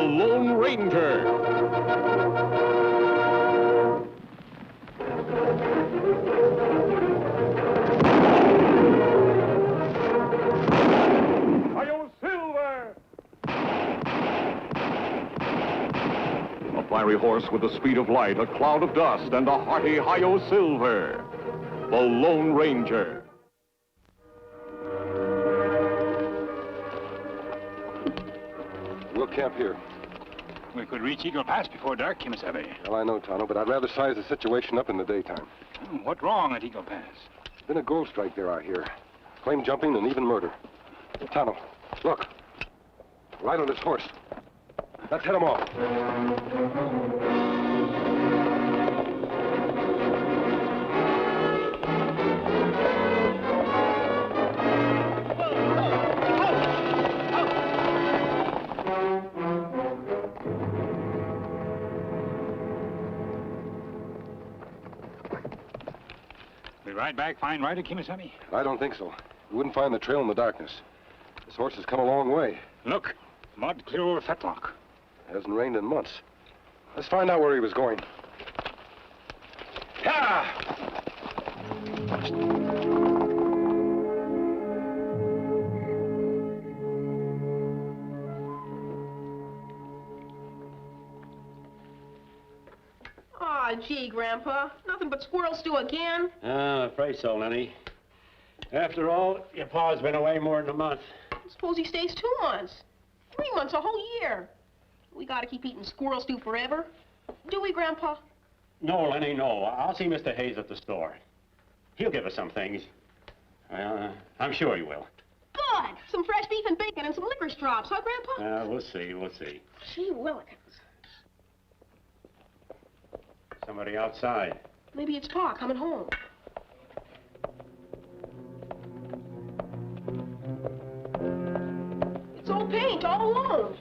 Lone Ranger. A fiery horse with the speed of light, a cloud of dust, and a hearty Hi-Yo Silver, the Lone Ranger. We'll camp here. We could reach Eagle Pass before dark, Kemo Sabe. Well, I know, Tonto, but I'd rather size the situation up in the daytime. What's wrong at Eagle Pass? There's been a gold strike there, I hear. Claim jumping and even murder. Tonto, look. Right on this horse. Let's head him off. We ride back fine rider, Kemo Sabe? I don't think so. We wouldn't find the trail in the darkness. This horse has come a long way. Look, mud clear over Fetlock. It hasn't rained in months. Let's find out where he was going. Yeah! Aw, gee, Grandpa. Nothing but squirrel stew again? I'm afraid so, Lenny. After all, your pa's been away more than a month. Suppose he stays 2 months. 3 months, a whole year. We gotta keep eating squirrel stew forever. Do we, Grandpa? No, Lenny, no. I'll see Mr. Hayes at the store. He'll give us some things. I'm sure he will. Good! Some fresh beef and bacon and some licorice drops, huh, Grandpa? We'll see, we'll see. Gee willikins. Somebody outside. Maybe it's Pa coming home. It's old Paint all alone.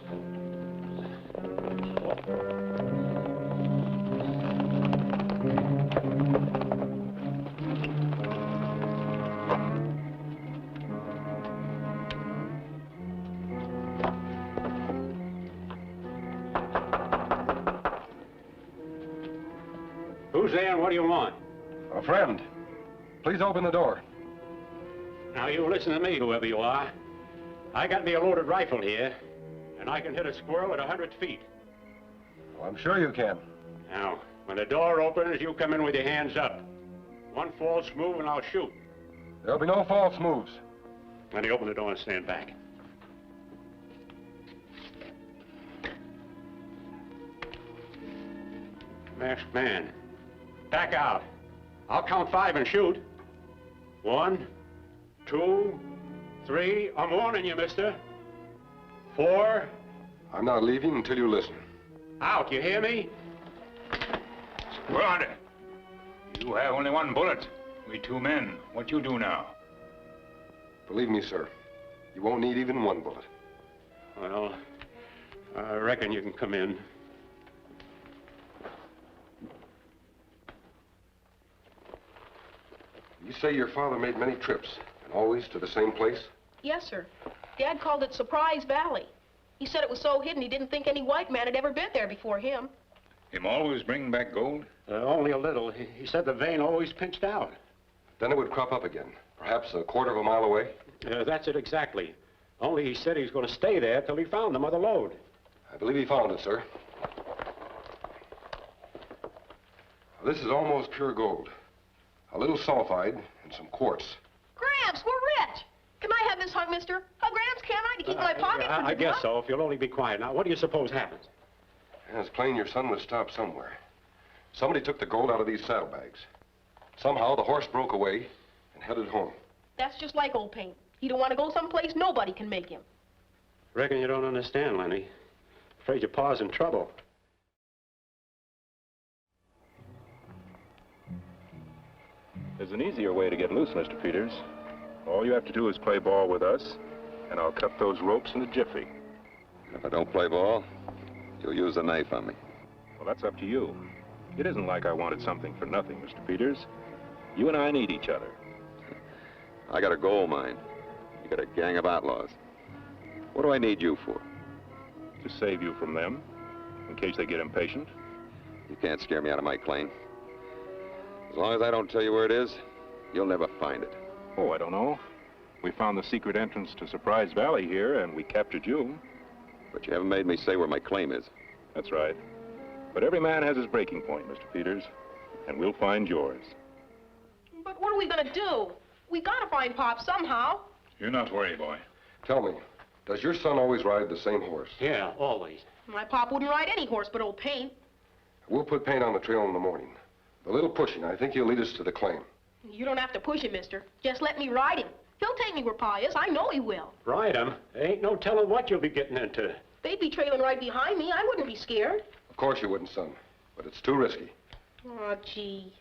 Who's there and what do you want? A friend. Please open the door. Now, you listen to me, whoever you are. I got me a loaded rifle here, and I can hit a squirrel at 100 feet. Well, I'm sure you can. Now, when the door opens, you come in with your hands up. One false move and I'll shoot. There'll be no false moves. Then you open the door and stand back. Masked man. Back out. I'll count 5 and shoot. 1, 2, 3. I'm warning you, mister. 4. I'm not leaving until you listen. Out, you hear me? We're on it. You have only 1 bullet. We 2 men. What you do now? Believe me, sir, you won't need even 1 bullet. Well, I reckon you can come in. You say your father made many trips, and always to the same place? Yes, sir. Dad called it Surprise Valley. He said it was so hidden he didn't think any white man had ever been there before him. Him always bringing back gold? Only a little. He said the vein always pinched out. Then it would crop up again, perhaps a quarter of a mile away. That's it exactly. Only he said he was going to stay there till he found the mother lode. I believe he found it, sir. This is almost pure gold. A little sulfide and some quartz. Gramps, we're rich. Can I have this hunk, mister? Gramps, can I, to keep in my pocket? I guess so, if you'll only be quiet. Now, what do you suppose happens? Yeah, it's plain your son was stopped somewhere. Somebody took the gold out of these saddlebags. Somehow the horse broke away and headed home. That's just like old Paint. He don't want to go someplace nobody can make him. Reckon you don't understand, Lenny. Afraid your pa's in trouble. There's an easier way to get loose, Mr. Peters. All you have to do is play ball with us, and I'll cut those ropes in a jiffy. If I don't play ball, you'll use a knife on me. Well, that's up to you. It isn't like I wanted something for nothing, Mr. Peters. You and I need each other. I got a gold mine. You got a gang of outlaws. What do I need you for? to save you from them, in case they get impatient. You can't scare me out of my claim. As long as I don't tell you where it is, you'll never find it. Oh, I don't know. We found the secret entrance to Surprise Valley here, and we captured you. But you haven't made me say where my claim is. That's right. But every man has his breaking point, Mr. Peters, and we'll find yours. But what are we gonna do? We gotta find Pop somehow. You're not worried, boy. Tell me, does your son always ride the same horse? Yeah, always. My Pop wouldn't ride any horse but old Paint. We'll put Paint on the trail in the morning. A little pushing, I think he'll lead us to the claim. You don't have to push him, mister. Just let me ride him. He'll take me where Pa is. I know he will. Ride him? There ain't no telling what you'll be getting into. They'd be trailing right behind me. I wouldn't be scared. Of course you wouldn't, son. But it's too risky. Oh, gee.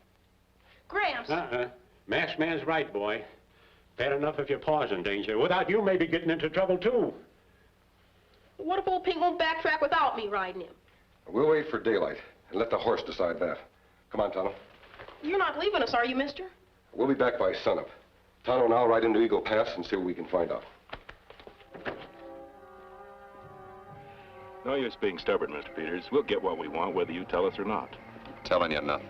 Gramps. Masked man's right, boy. Bad enough if your pa's in danger. Without you, maybe getting into trouble, too. What if old Pink won't backtrack without me riding him? We'll wait for daylight and let the horse decide that. Come on, Tonto. You're not leaving us, are you, mister? We'll be back by sunup. Tonto and I'll ride into Eagle Pass and see what we can find out. No use being stubborn, Mr. Peters. We'll get what we want, whether you tell us or not. Telling you nothing.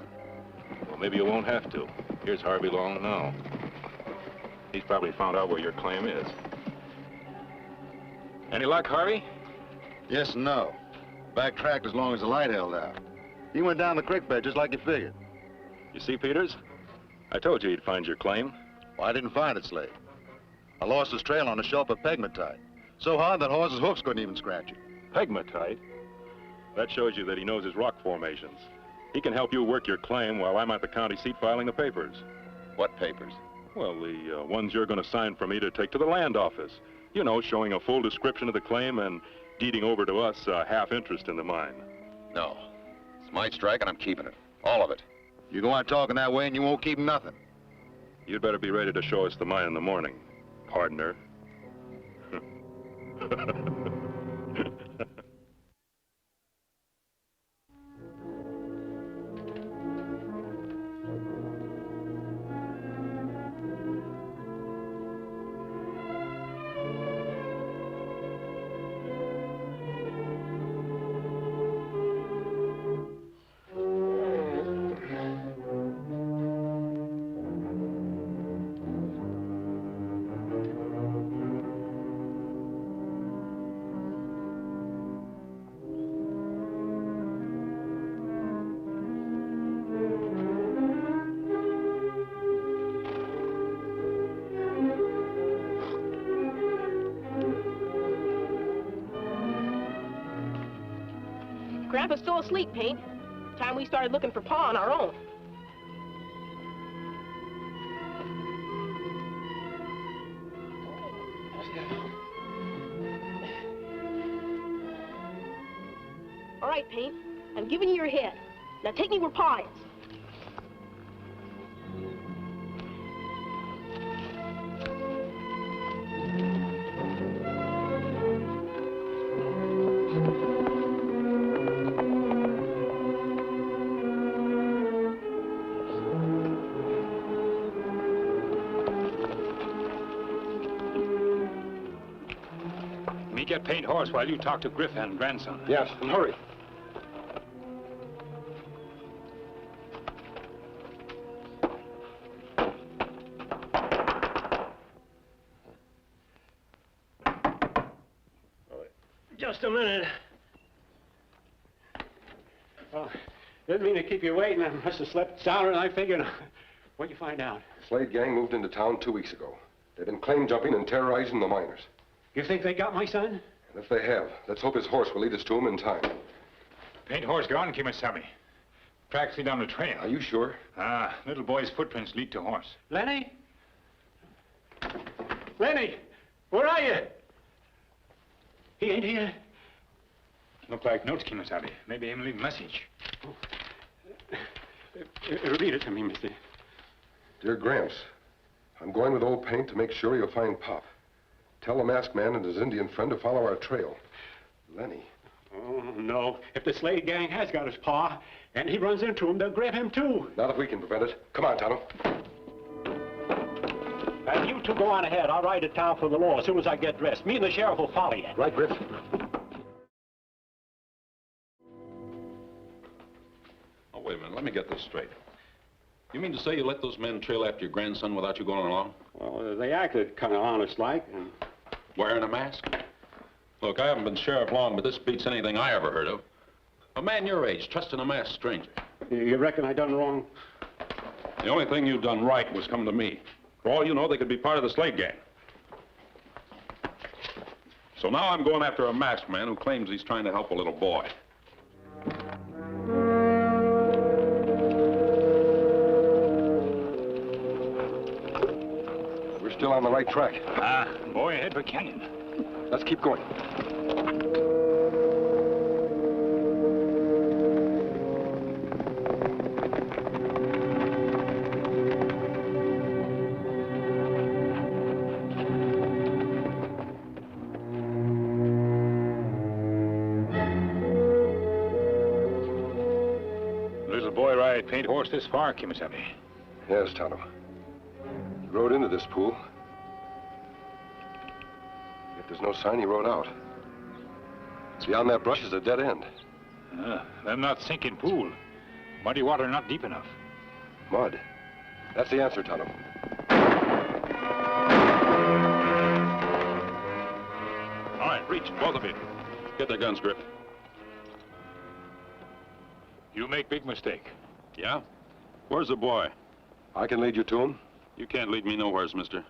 Well, maybe you won't have to. Here's Harvey Long now. He's probably found out where your claim is. Any luck, Harvey? Yes and no. Backtracked as long as the light held out. He went down the creek bed just like you figured. You see, Peters? I told you he'd find your claim. Well, I didn't find it, Slade. I lost his trail on a shelf of pegmatite. So hard that horse's hoofs couldn't even scratch it. Pegmatite? That shows you that he knows his rock formations. He can help you work your claim while I'm at the county seat filing the papers. What papers? Well, the ones you're going to sign for me to take to the land office. You know, showing a full description of the claim and deeding over to us half interest in the mine. No. It's my strike and I'm keeping it. All of it. You go on talking that way and you won't keep nothing. You'd better be ready to show us the mine in the morning, partner. Grandpa's still asleep, Paint. Time we started looking for Pa on our own. All right, Paint. I'm giving you your head. Now take me where Pa is. Me get Paint horse while you talk to Griff and grandson. Yes, and hurry. Just a minute. Well, didn't mean to keep you waiting. I must have slept sounder than I figured. What'd you find out? Slade gang moved into town 2 weeks ago. They've been claim jumping and terrorizing the miners. You think they got my son? And if they have, let's hope his horse will lead us to him in time. Paint horse gone, Kemo Sabe. Tracks lead down the trail. Are you sure? Ah, little boy's footprints lead to horse. Lenny? Lenny, where are you? He ain't here. Look like notes, Kemo Sabe. Maybe him leave a message. Read it to me, mister. Dear Gramps, I'm going with old Paint to make sure you'll find Pop. Tell the masked man and his Indian friend to follow our trail. Lenny. Oh, no. If the Slade gang has got his pa, and he runs into him, they'll grab him, too. Not if we can prevent it. Come on, Tonto. You two go on ahead. I'll ride to town for the law as soon as I get dressed. Me and the sheriff will follow you. Right, Griff. this straight. You mean to say you let those men trail after your grandson without you going along? Well, they acted kind of honest-like, and... Wearing a mask? Look, I haven't been sheriff long, but this beats anything I ever heard of. A man your age trusting a masked stranger. You reckon I done wrong? The only thing you done right was come to me. For all you know, they could be part of the Slade gang. So now I'm going after a masked man who claims he's trying to help a little boy. We're still on the right track. Boy ahead for Canyon. Let's keep going. Little boy ride paint horse this far, Kemo Sabe. Yes, Tonto. He rode into this pool. If there's no sign, he rode out. Beyond that brush is a dead end. Them not sinking pool. Muddy water not deep enough. Mud. That's the answer, Tonto. All right, reach, both of you. Get their guns, Griff. You make big mistake. Yeah? Where's the boy? I can lead you to him. You can't lead me nowheres, mister.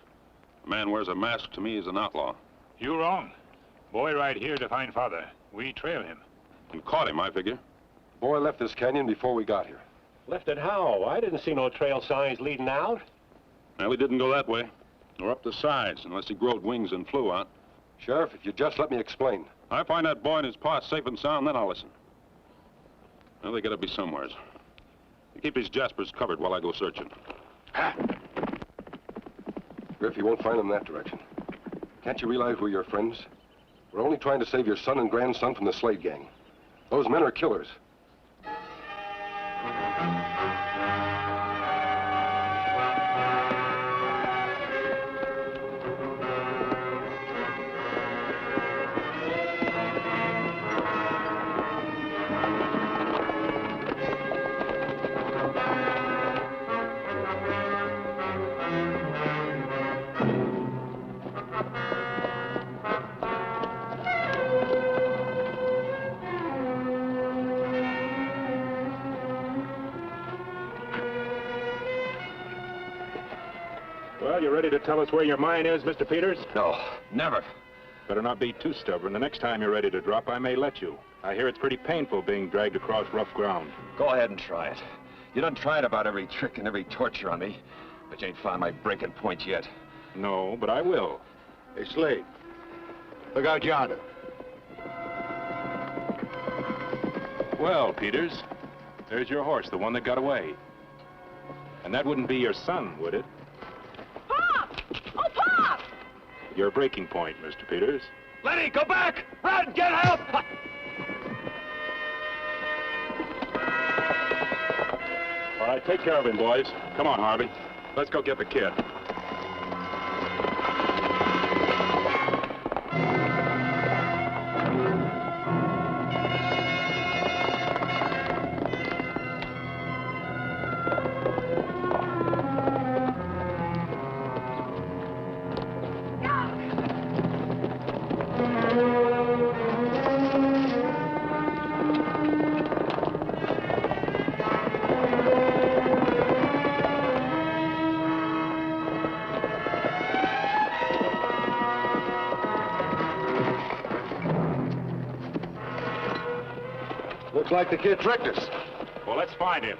A man wears a mask to me is an outlaw. You wrong. Boy ride here to find father. We trail him. And caught him, I figure. Boy left this canyon before we got here. Left it how? I didn't see no trail signs leading out. Well, he didn't go that way. Or up the sides, unless he growed wings and flew out. Sheriff, if you just let me explain. I find that boy and his paw safe and sound, then I'll listen. Well, they gotta be somewheres. You keep these jaspers covered while I go searching. Griff, you won't find them that direction. Can't you realize we're your friends? We're only trying to save your son and grandson from the Slade gang. Those men are killers. Well, you ready to tell us where your mine is, Mr. Peters? No, never. Better not be too stubborn. The next time you're ready to drop, I may let you. I hear it's pretty painful being dragged across rough ground. Go ahead and try it. You done tried about every trick and every torture on me, but you ain't found my breaking point yet. No, but I will. Hey, Slade. Look out yonder. Well, Peters, there's your horse, the one that got away. And that wouldn't be your son, would it? Pop! Oh, Pop! Your breaking point, Mr. Peters. Lenny, go back! Run! Get help! All right, take care of him, boys. Come on, Harvey. Let's go get the kid. Looks like the kid tricked us. Well, let's find him.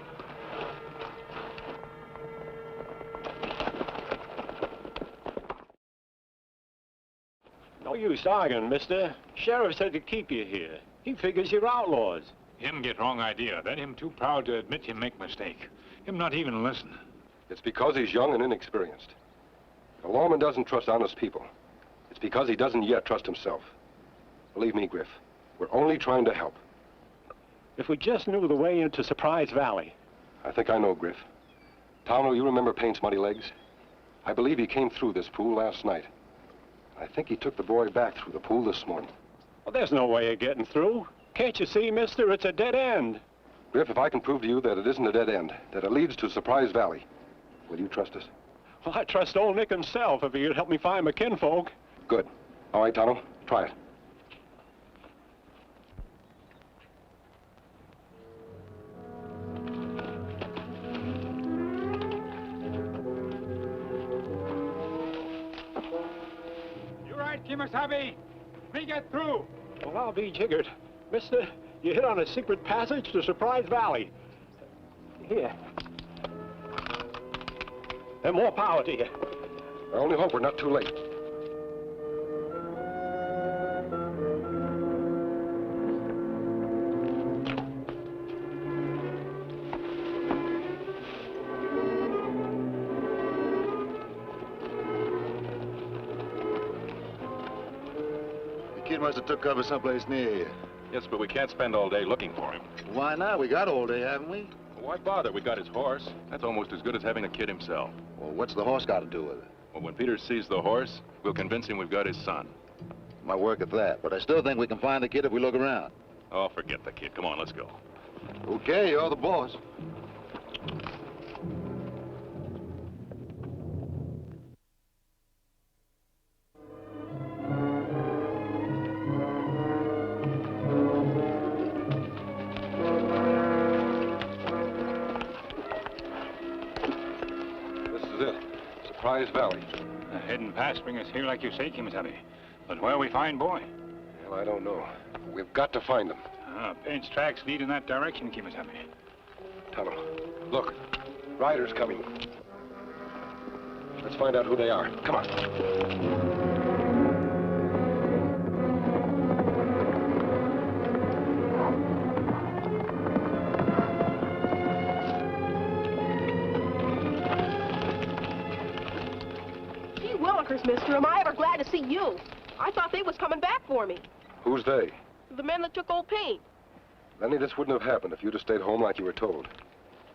No use arguing, mister. Sheriff said to keep you here. He figures you're outlaws. Him get wrong idea. Then him too proud to admit him make mistake. Him not even listen. It's because he's young and inexperienced. The lawman doesn't trust honest people. It's because he doesn't yet trust himself. Believe me, Griff, we're only trying to help. If we just knew the way into Surprise Valley. I think I know, Griff. Tonto, you remember Paint's muddy legs? I believe he came through this pool last night. I think he took the boy back through the pool this morning. Well, there's no way of getting through. Can't you see, mister? It's a dead end. Griff, if I can prove to you that it isn't a dead end, that it leads to Surprise Valley, will you trust us? Well, I trust old Nick himself if he'd help me find my kinfolk. Good. All right, Tonto, try it. You're right, Kemo Sabe. We get through. Well, I'll be jiggered. Mister, you hit on a secret passage to Surprise Valley. Here. And more power to you. I only hope we're not too late. The kid must have took cover someplace near here. Yes, but we can't spend all day looking for him. Why not? We got all day, haven't we? Well, why bother? We got his horse. That's almost as good as having the kid himself. Well, what's the horse got to do with it? Well, when Peters sees the horse, we'll convince him we've got his son. Might work at that, but I still think we can find the kid if we look around. Oh, forget the kid. Come on, let's go. Okay, you're the boss. This is it. Surprise Valley. Heading past bring us here like you say, Kemo Sabe. But where we find boy? Well, I don't know. We've got to find him. Paint's tracks lead in that direction, Kemo Sabe. Tonto, look. Riders coming. Let's find out who they are. Come on. Mister, am I ever glad to see you? I thought they was coming back for me. Who's they? The men that took old Paint. Lenny, this wouldn't have happened if you'd have stayed home like you were told.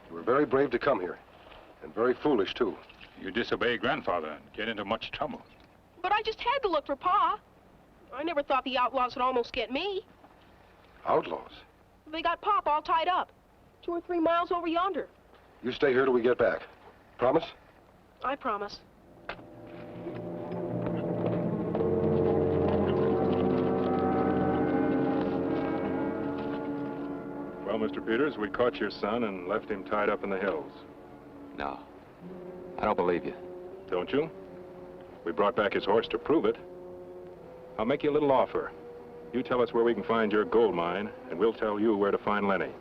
You were very brave to come here. And very foolish, too. You disobey Grandfather and get into much trouble. But I just had to look for Pa. I never thought the outlaws would almost get me. Outlaws? They got Pop all tied up. 2 or 3 miles over yonder. You stay here till we get back. Promise? I promise. Well, Mr. Peters, we caught your son and left him tied up in the hills. No. I don't believe you. Don't you? We brought back his horse to prove it. I'll make you a little offer. You tell us where we can find your gold mine, and we'll tell you where to find Lenny.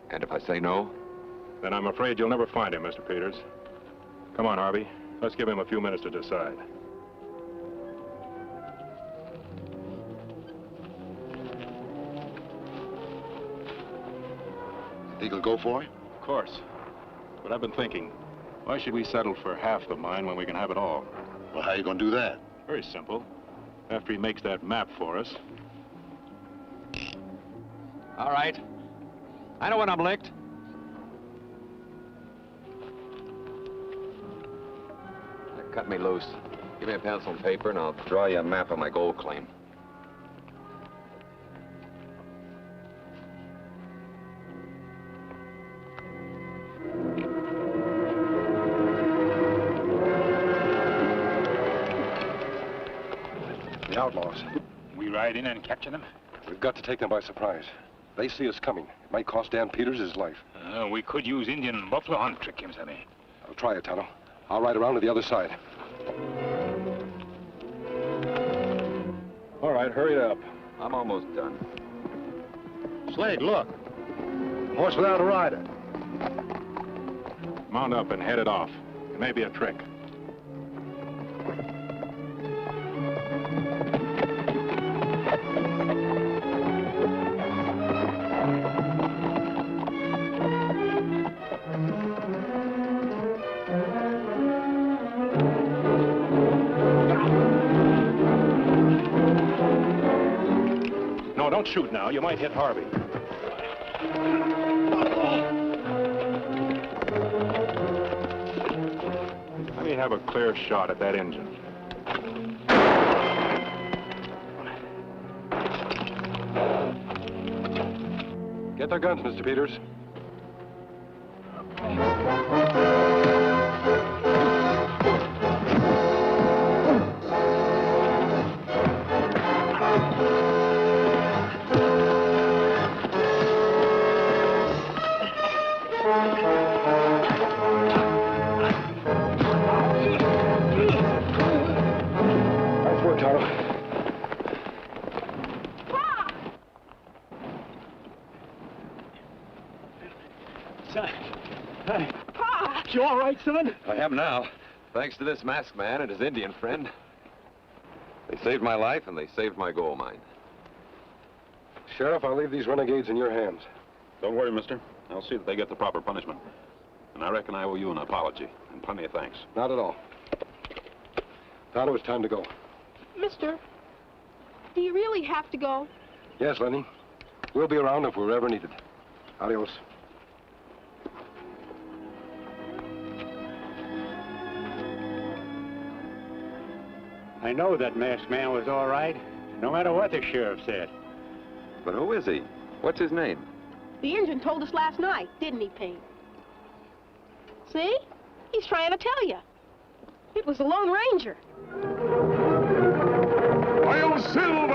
And if I say no? Then I'm afraid you'll never find him, Mr. Peters. Come on, Harvey. Let's give him a few minutes to decide. Think he'll go for it? Of course. But I've been thinking, why should we settle for half the mine when we can have it all? Well, how are you going to do that? Very simple. After he makes that map for us. All right. I know when I'm licked. Cut me loose. Give me a pencil and paper, and I'll draw you a map of my gold claim. The outlaws. We ride in and capture them? We've got to take them by surprise. They see us coming. It might cost Dan Peters his life. We could use Indian buffalo hunt trick, Kemo Sabe. I'll try it, Tonto. I'll ride around to the other side. All right, hurry up. I'm almost done. Slade, look. Horse without a rider. Mount up and head it off. It may be a trick. No, don't shoot now. You might hit Harvey. Let me have a clear shot at that engine. Get their guns, Mr. Peters. Nice work, Tonto. Pa! You all right, son? I am now, thanks to this masked man and his Indian friend. They saved my life and they saved my gold mine. Sheriff, I'll leave these renegades in your hands. Don't worry, mister. I'll see that they get the proper punishment. And I reckon I owe you an apology, and plenty of thanks. Not at all. Tonto, it's time to go. Mister, do you really have to go? Yes, Lenny. We'll be around if we're ever needed. Adios. I know that masked man was all right, no matter what the sheriff said. But who is he? What's his name? The engine told us last night, didn't he, Pete? See? He's trying to tell you. It was the Lone Ranger. Hayo Silver!